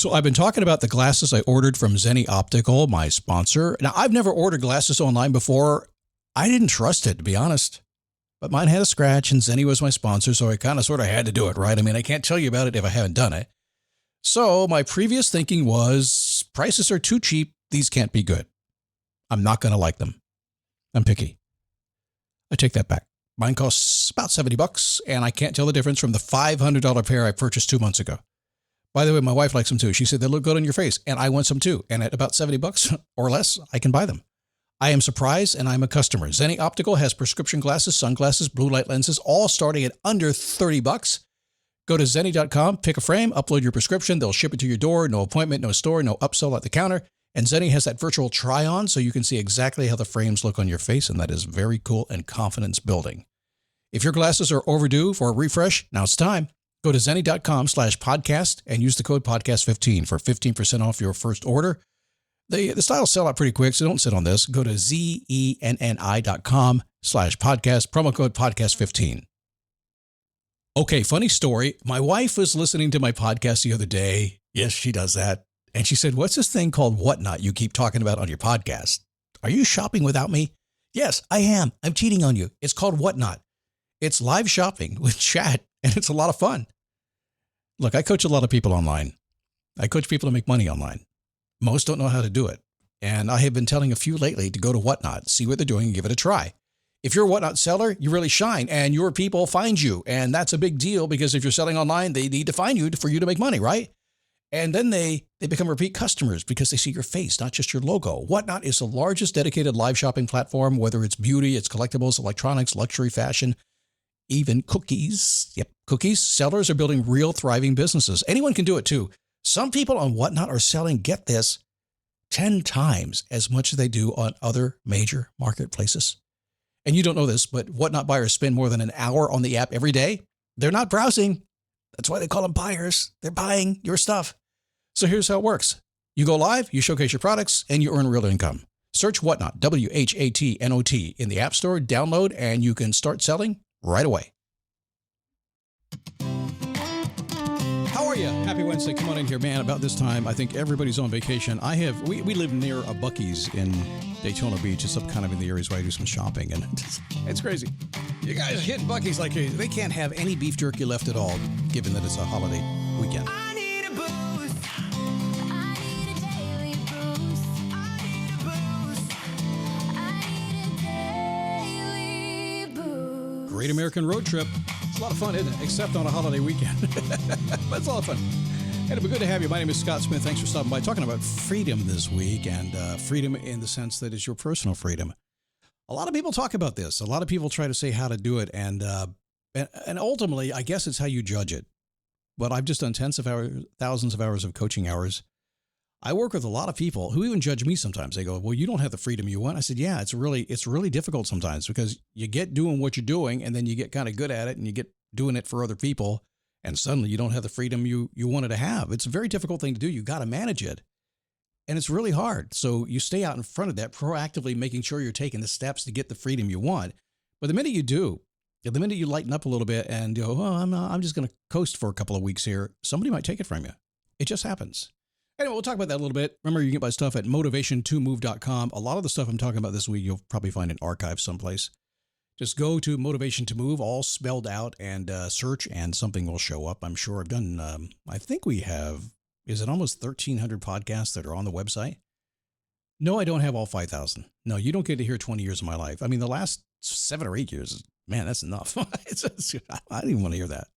So I've been talking about the glasses I ordered from Zenni Optical, my sponsor. Now, I've never ordered glasses online before. I didn't trust it, to be honest. But mine had a scratch, and Zenni was my sponsor, so I kind of sort of had to do it, right? I mean, I can't tell you about it if I haven't done it. So my previous thinking was, prices are too cheap. These can't be good. I'm not going to like them. I'm picky. I take that back. Mine costs about $70, and I can't tell the difference from the $500 pair I purchased 2 months ago. By the way, my wife likes them too. She said they look good on your face, and I want some too. And at about $70 or less, I can buy them. I am surprised, and I'm a customer. Zenni Optical has prescription glasses, sunglasses, blue light lenses, all starting at under $30. Go to Zenni.com, pick a frame, upload your prescription. They'll ship it to your door. No appointment, no store, no upsell at the counter. And Zenni has that virtual try-on, so you can see exactly how the frames look on your face, and that is very cool and confidence building. If your glasses are overdue for a refresh, now it's time. Go to Zenni.com/podcast and use the code podcast15 for 15% off your first order. The styles sell out pretty quick, so don't sit on this. Go to Zenni.com/podcast, promo code podcast15. Okay, funny story. My wife was listening to my podcast the other day. Yes, she does that. And she said, what's this thing called Whatnot you keep talking about on your podcast? Are you shopping without me? Yes, I am. I'm cheating on you. It's called Whatnot. It's live shopping with chat, and it's a lot of fun. Look, I coach a lot of people online. I coach people to make money online. Most don't know how to do it. And I have been telling a few lately to go to Whatnot, see what they're doing, and give it a try. If you're a Whatnot seller, you really shine, and your people find you. And that's a big deal because if you're selling online, they need to find you for you to make money, right? And then they become repeat customers because they see your face, not just your logo. Whatnot is the largest dedicated live shopping platform, whether it's beauty, it's collectibles, electronics, luxury, fashion, even cookies. Yep, cookies. Sellers are building real thriving businesses. Anyone can do it too. Some people on Whatnot are selling, get this, 10 times as much as they do on other major marketplaces. And you don't know this, but Whatnot buyers spend more than an hour on the app every day. They're not browsing. That's why they call them buyers. They're buying your stuff. So here's how it works. You go live, you showcase your products, and you earn real income. Search Whatnot, WHATNOT, in the App Store, download, and you can start selling right away. How are you? Happy Wednesday. Come on in here, man. About this time, I think everybody's on vacation. We live near a Buc-ee's in Daytona Beach. It's up kind of in the areas where I do some shopping, and it's crazy. You guys are hitting Buc-ee's like crazy. They can't have any beef jerky left at all, given that it's a holiday weekend. Great American road trip. It's a lot of fun, isn't it? Except on a holiday weekend. But it's a lot of fun. And it'd be good to have you. My name is Scott Smith. Thanks for stopping by. Talking about freedom this week, and freedom in the sense that it's your personal freedom. A lot of people talk about this. A lot of people try to say how to do it, and ultimately, I guess it's how you judge it. But I've just done thousands of hours of coaching hours. I work with a lot of people who even judge me sometimes. They go, well, you don't have the freedom you want. I said, yeah, it's really difficult sometimes because you get doing what you're doing and then you get kind of good at it and you get doing it for other people. And suddenly you don't have the freedom you wanted to have. It's a very difficult thing to do. You got to manage it. And it's really hard. So you stay out in front of that, proactively making sure you're taking the steps to get the freedom you want. But the minute you do, the minute you lighten up a little bit and go, oh, I'm just going to coast for a couple of weeks here, somebody might take it from you. It just happens. Anyway, we'll talk about that a little bit. Remember, you can get my stuff at motivation2move.com. A lot of the stuff I'm talking about this week, you'll probably find in archives someplace. Just go to Motivation to Move, all spelled out, and search, and something will show up. I'm sure I've done, I think we have, is it almost 1,300 podcasts that are on the website? No, I don't have all 5,000. No, you don't get to hear 20 years of my life. I mean, the last 7 or 8 years, man, that's enough. I don't even want to hear that.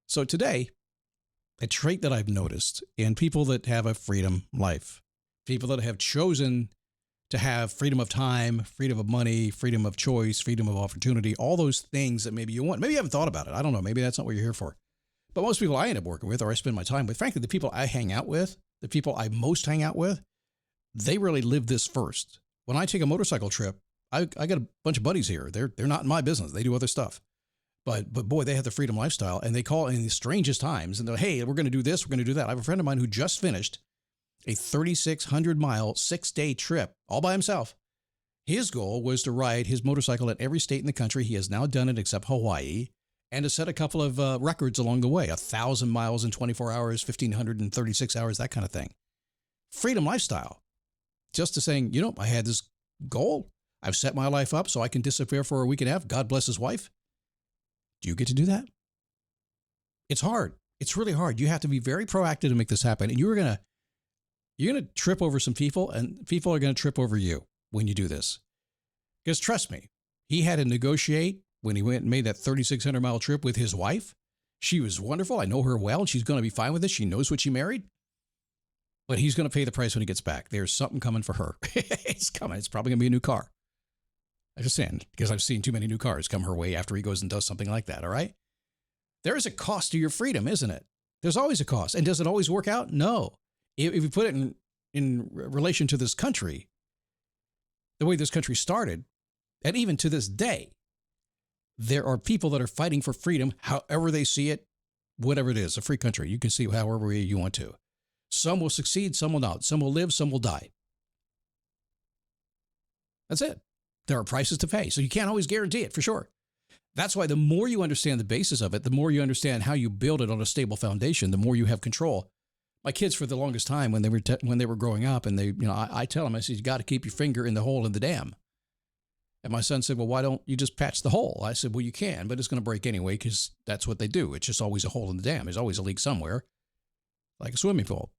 So today, a trait that I've noticed in people that have a freedom life, people that have chosen to have freedom of time, freedom of money, freedom of choice, freedom of opportunity, all those things that maybe you want. Maybe you haven't thought about it. I don't know. Maybe that's not what you're here for. But most people I end up working with or I spend my time with, frankly, the people I hang out with, the people I most hang out with, they really live this first. When I take a motorcycle trip, I got a bunch of buddies here. They're not in my business. They do other stuff. But boy, they have the freedom lifestyle, and they call in the strangest times, and they're, hey, we're going to do this, we're going to do that. I have a friend of mine who just finished a 3,600-mile, 6-day trip all by himself. His goal was to ride his motorcycle in every state in the country. He has now done it except Hawaii, and to set a couple of records along the way, 1,000 miles in 24 hours, 1,536 hours, that kind of thing. Freedom lifestyle. Just to saying, I had this goal. I've set my life up so I can disappear for a week and a half. God bless his wife. Do you get to do that? It's hard. It's really hard. You have to be very proactive to make this happen. And you're going to trip over some people, and people are going to trip over you when you do this. Because trust me, he had to negotiate when he went and made that 3,600 mile trip with his wife. She was wonderful. I know her well, and she's going to be fine with it. She knows what she married. But he's going to pay the price when he gets back. There's something coming for her. It's coming. It's probably going to be a new car. I just saying, because I've seen too many new cars come her way after he goes and does something like that, all right? There is a cost to your freedom, isn't it? There's always a cost. And does it always work out? No. If you put it in relation to this country, the way this country started, and even to this day, there are people that are fighting for freedom, however they see it, whatever it is, a free country. You can see however you want to. Some will succeed, some will not. Some will live, some will die. That's it. There are prices to pay. So you can't always guarantee it, for sure. That's why the more you understand the basis of it, the more you understand how you build it on a stable foundation, the more you have control. My kids, for the longest time, when they were growing up, and I tell them, I said, you got to keep your finger in the hole in the dam. And my son said, well, why don't you just patch the hole? I said, well, you can, but it's going to break anyway, because that's what they do. It's just always a hole in the dam. There's always a leak somewhere, like a swimming pool.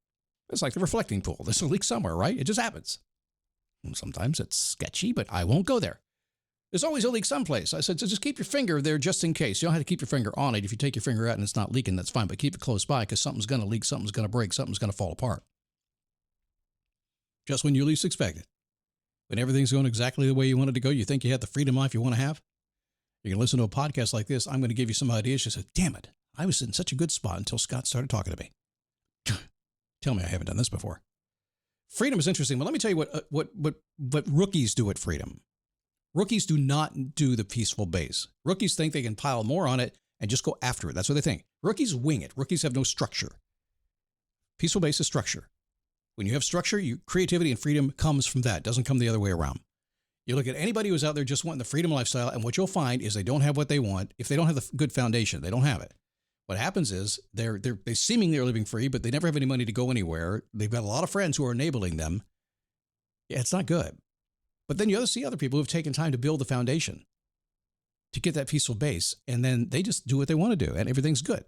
It's like the reflecting pool. There's a leak somewhere, right? It just happens. And sometimes it's sketchy, but I won't go there. There's always a leak someplace. I said, so just keep your finger there just in case. You don't have to keep your finger on it. If you take your finger out and it's not leaking, that's fine, but keep it close by, because something's going to leak, something's going to break, something's going to fall apart. Just when you least expect it. When everything's going exactly the way you want it to go, you think you have the freedom life you want to have. You can listen to a podcast like this. I'm going to give you some ideas. She said, damn it, I was in such a good spot until Scott started talking to me. Tell me I haven't done this before. Freedom is interesting. But let me tell you what rookies do at freedom. Rookies do not do the peaceful base. Rookies think they can pile more on it and just go after it. That's what they think. Rookies wing it. Rookies have no structure. Peaceful base is structure. When you have structure, creativity and freedom comes from that. It doesn't come the other way around. You look at anybody who's out there just wanting the freedom lifestyle, and what you'll find is they don't have what they want. If they don't have the good foundation, they don't have it. What happens is they seemingly are living free, but they never have any money to go anywhere. They've got a lot of friends who are enabling them. Yeah, it's not good. But then you see other people who have taken time to build the foundation to get that peaceful base, and then they just do what they want to do, and everything's good.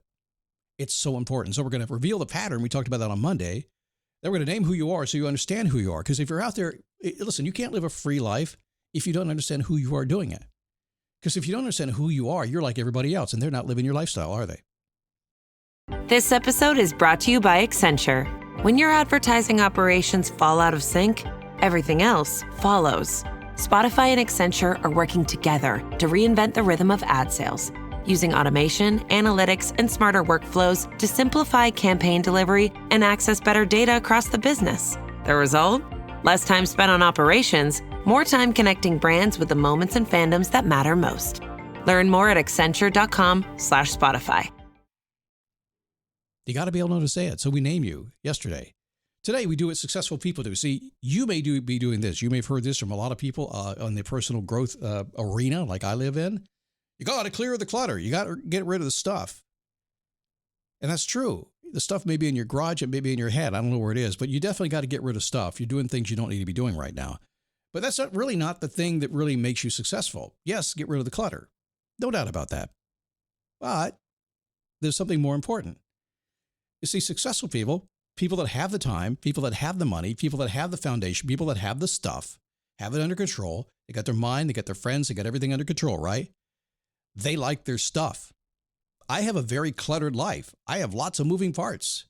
It's so important. So we're going to reveal the pattern. We talked about that on Monday. Then we're going to name who you are so you understand who you are. Because if you're out there, listen, you can't live a free life if you don't understand who you are doing it. Because if you don't understand who you are, you're like everybody else, and they're not living your lifestyle, are they? This episode is brought to you by Accenture. When your advertising operations fall out of sync, everything else follows. Spotify and Accenture are working together to reinvent the rhythm of ad sales, using automation, analytics, and smarter workflows to simplify campaign delivery and access better data across the business. The result? Less time spent on operations, more time connecting brands with the moments and fandoms that matter most. Learn more at accenture.com/Spotify. You got to be able to know to say it. So we name you yesterday. Today, we do what successful people do. See, you may be doing this. You may have heard this from a lot of people on the personal growth arena like I live in. You got to clear the clutter. You got to get rid of the stuff. And that's true. The stuff may be in your garage. It may be in your head. I don't know where it is, but you definitely got to get rid of stuff. You're doing things you don't need to be doing right now. But that's not the thing that really makes you successful. Yes, get rid of the clutter. No doubt about that. But there's something more important. You see, successful people that have the time, people that have the money, people that have the foundation, people that have the stuff, have it under control. They got their mind, they got their friends, they got everything under control, right? They like their stuff. I have a very cluttered life. I have lots of moving parts.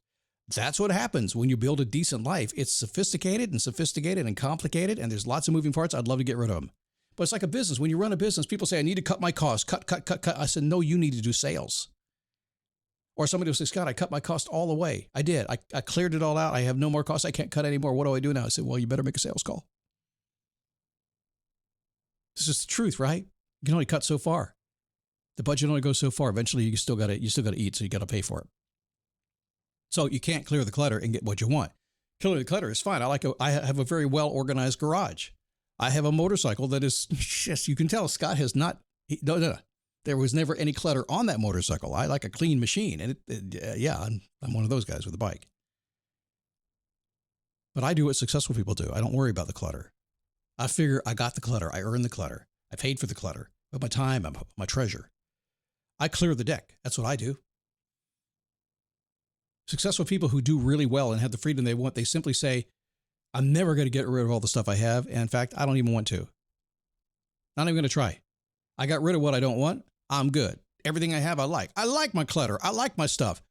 That's what happens when you build a decent life. It's sophisticated and complicated, and there's lots of moving parts. I'd love to get rid of them. But it's like a business. When you run a business, people say, I need to cut my costs. Cut. I said, no, you need to do sales. Or somebody will say, Scott, I cut my cost all the way. I did. I cleared it all out. I have no more costs. I can't cut anymore. What do I do now? I said, well, you better make a sales call. This is the truth, right? You can only cut so far. The budget only goes so far. Eventually, you still got to eat, so you got to pay for it. So you can't clear the clutter and get what you want. Clearing the clutter is fine. I have a very well organized garage. I have a motorcycle that is, yes, you can tell Scott has not. There's There was never any clutter on that motorcycle. I like a clean machine. And I'm one of those guys with a bike. But I do what successful people do. I don't worry about the clutter. I figure I got the clutter. I earned the clutter. I paid for the clutter. But my time, my treasure. I clear the deck. That's what I do. Successful people who do really well and have the freedom they want, they simply say, I'm never going to get rid of all the stuff I have. And in fact, I don't even want to. Not even going to try. I got rid of what I don't want. I'm good. Everything I have, I like. I like my clutter. I like my stuff.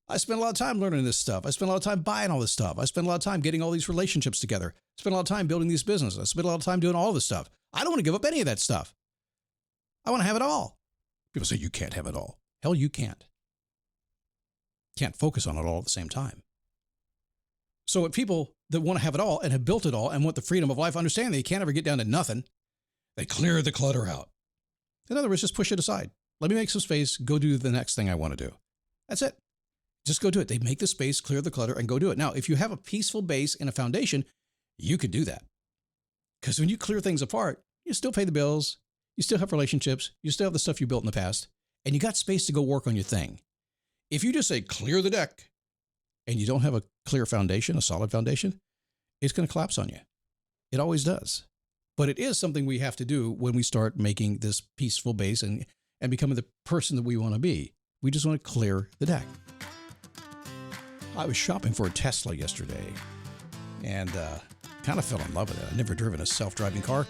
I spend a lot of time learning this stuff. I spend a lot of time buying all this stuff. I spend a lot of time getting all these relationships together. I spend a lot of time building these businesses. I spend a lot of time doing all this stuff. I don't want to give up any of that stuff. I want to have it all. People say you can't have it all. Hell, you can't. Can't focus on it all at the same time. So if people that want to have it all and have built it all and want the freedom of life understand that you can't ever get down to nothing, they clear the clutter out. In other words, just push it aside. Let me make some space, go do the next thing I want to do. That's it. Just go do it. They make the space, clear the clutter, and go do it. Now, if you have a peaceful base and a foundation, you can do that. Because when you clear things apart, you still pay the bills, you still have relationships, you still have the stuff you built in the past, and you got space to go work on your thing. If you just say, clear the deck, and you don't have a clear foundation, a solid foundation, it's going to collapse on you. It always does. But it is something we have to do when we start making this peaceful base and becoming the person that we want to be. We just want to clear the deck. I was shopping for a Tesla yesterday and kind of fell in love with it. I've never driven a self-driving car.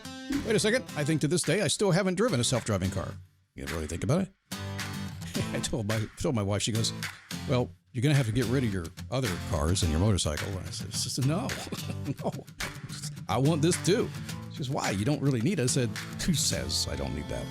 Wait a second. I think to this day, I still haven't driven a self-driving car. You really think about it? I told my wife, she goes, well, you're going to have to get rid of your other cars and your motorcycle. And I said, no, no, I want this too. She goes, why? You don't really need it. I said, who says I don't need that?